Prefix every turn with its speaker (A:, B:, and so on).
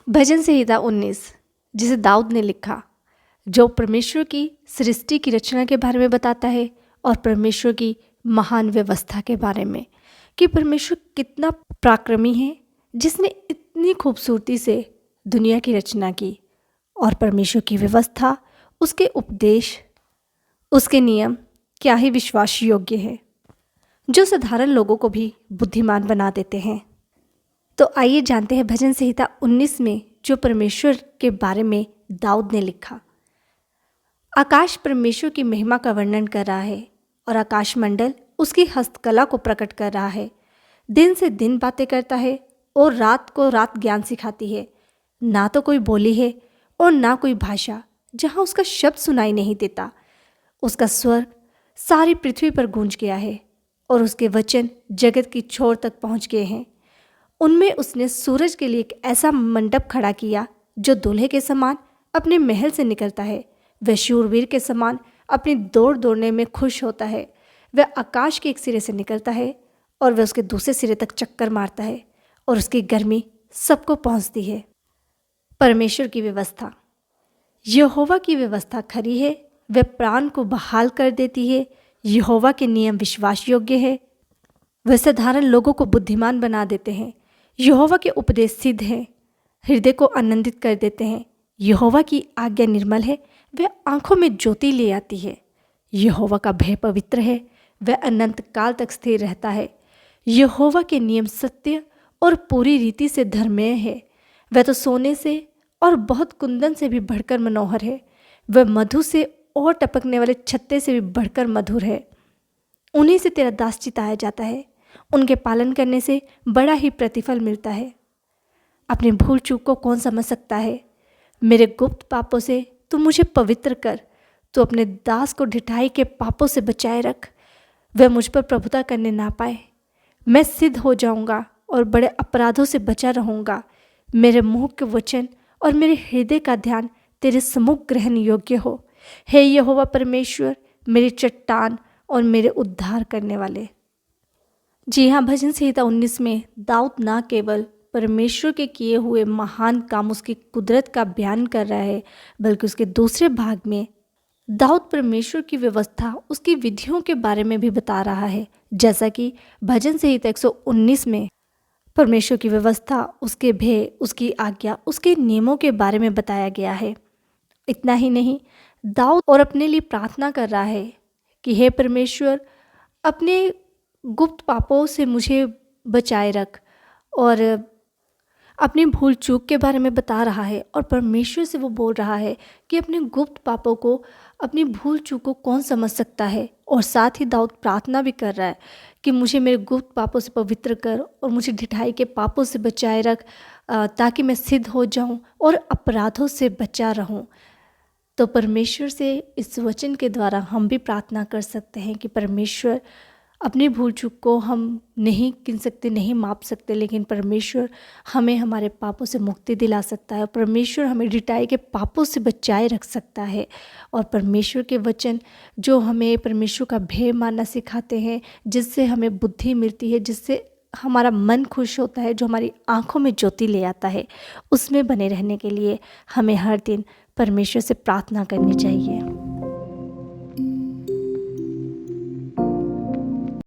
A: भजन संहिता 19 जिसे दाऊद ने लिखा, जो परमेश्वर की सृष्टि की रचना के बारे में बताता है और परमेश्वर की महान व्यवस्था के बारे में कि परमेश्वर कितना पराक्रमी है जिसने इतनी खूबसूरती से दुनिया की रचना की। और परमेश्वर की व्यवस्था, उसके उपदेश, उसके नियम क्या ही विश्वास योग्य है, जो साधारण लोगों को भी बुद्धिमान बना देते हैं। तो आइए जानते हैं भजन संहिता 19 में जो परमेश्वर के बारे में दाऊद ने लिखा। आकाश परमेश्वर की महिमा का वर्णन कर रहा है और आकाश मंडल उसकी हस्तकला को प्रकट कर रहा है। दिन से दिन बातें करता है और रात को रात ज्ञान सिखाती है। ना तो कोई बोली है और ना कोई भाषा जहाँ उसका शब्द सुनाई नहीं देता। उसका स्वर सारी पृथ्वी पर गूंज गया है और उसके वचन जगत की छोर तक पहुँच गए हैं। उनमें उसने सूरज के लिए एक ऐसा मंडप खड़ा किया जो दूल्हे के समान अपने महल से निकलता है। वह शूरवीर के समान अपनी दौड़ दौड़ने में खुश होता है। वह आकाश के एक सिरे से निकलता है और वह उसके दूसरे सिरे तक चक्कर मारता है और उसकी गर्मी सबको पहुंचती है। परमेश्वर की व्यवस्था। यहोवा की व्यवस्था खरी है, वह प्राण को बहाल कर देती है। यहोवा के नियम विश्वास योग्य है, वह साधारण लोगों को बुद्धिमान बना देते हैं। यहोवा के उपदेश सिद्ध हैं, हृदय को आनंदित कर देते हैं। यहोवा की आज्ञा निर्मल है, वह आंखों में ज्योति ले आती है। यहोवा का भय पवित्र है, वह अनंत काल तक स्थिर रहता है। यहोवा के नियम सत्य और पूरी रीति से धर्मेय है। वह तो सोने से और बहुत कुंदन से भी बढ़कर मनोहर है। वह मधु से और टपकने वाले छत्ते से भी बढ़कर मधुर है। उन्हीं से तेरा दास चिताया जाता है, उनके पालन करने से बड़ा ही प्रतिफल मिलता है। अपनी भूल चूक को कौन समझ सकता है? मेरे गुप्त पापों से तू मुझे पवित्र कर। तू अपने दास को ढिठाई के पापों से बचाए रख, वह मुझ पर प्रभुता करने ना पाए। मैं सिद्ध हो जाऊंगा और बड़े अपराधों से बचा रहूंगा। मेरे मुंह के वचन और मेरे हृदय का ध्यान तेरे सम्मुख ग्रहण योग्य हो। हे यहोवा परमेश्वर, मेरी चट्टान और मेरे उद्धार करने वाले। जी हाँ, भजन संहिता 19 में दाऊद ना केवल परमेश्वर के किए हुए महान काम, उसकी कुदरत का बयान कर रहा है, बल्कि उसके दूसरे भाग में दाऊद परमेश्वर की व्यवस्था, उसकी विधियों के बारे में भी बता रहा है। जैसा कि भजन संहिता 119 में परमेश्वर की व्यवस्था, उसके भय, उसकी आज्ञा, उसके नियमों के बारे में बताया गया है। इतना ही नहीं, दाऊद और अपने लिए प्रार्थना कर रहा है कि हे परमेश्वर, अपने गुप्त पापों से मुझे बचाए रख, और अपनी भूल चूक के बारे में बता रहा है। और परमेश्वर से वो बोल रहा है कि अपने गुप्त पापों को, अपनी भूल चूक को कौन समझ सकता है। और साथ ही दाऊद प्रार्थना भी कर रहा है कि मुझे मेरे गुप्त पापों से पवित्र कर और मुझे ढिठाई के पापों से बचाए रख, ताकि मैं सिद्ध हो जाऊं और अपराधों से बचा रहूं। तो परमेश्वर से इस वचन के द्वारा हम भी प्रार्थना कर सकते हैं कि परमेश्वर, अपनी भूल चूक को हम नहीं गिन सकते, नहीं माप सकते, लेकिन परमेश्वर हमें हमारे पापों से मुक्ति दिला सकता है। परमेश्वर हमें ढिठाई के पापों से बचाए रख सकता है। और परमेश्वर के वचन जो हमें परमेश्वर का भय मानना सिखाते हैं, जिससे हमें बुद्धि मिलती है, जिससे हमारा मन खुश होता है, जो हमारी आंखों में ज्योति ले आता है, उसमें बने रहने के लिए हमें हर दिन परमेश्वर से प्रार्थना करनी चाहिए।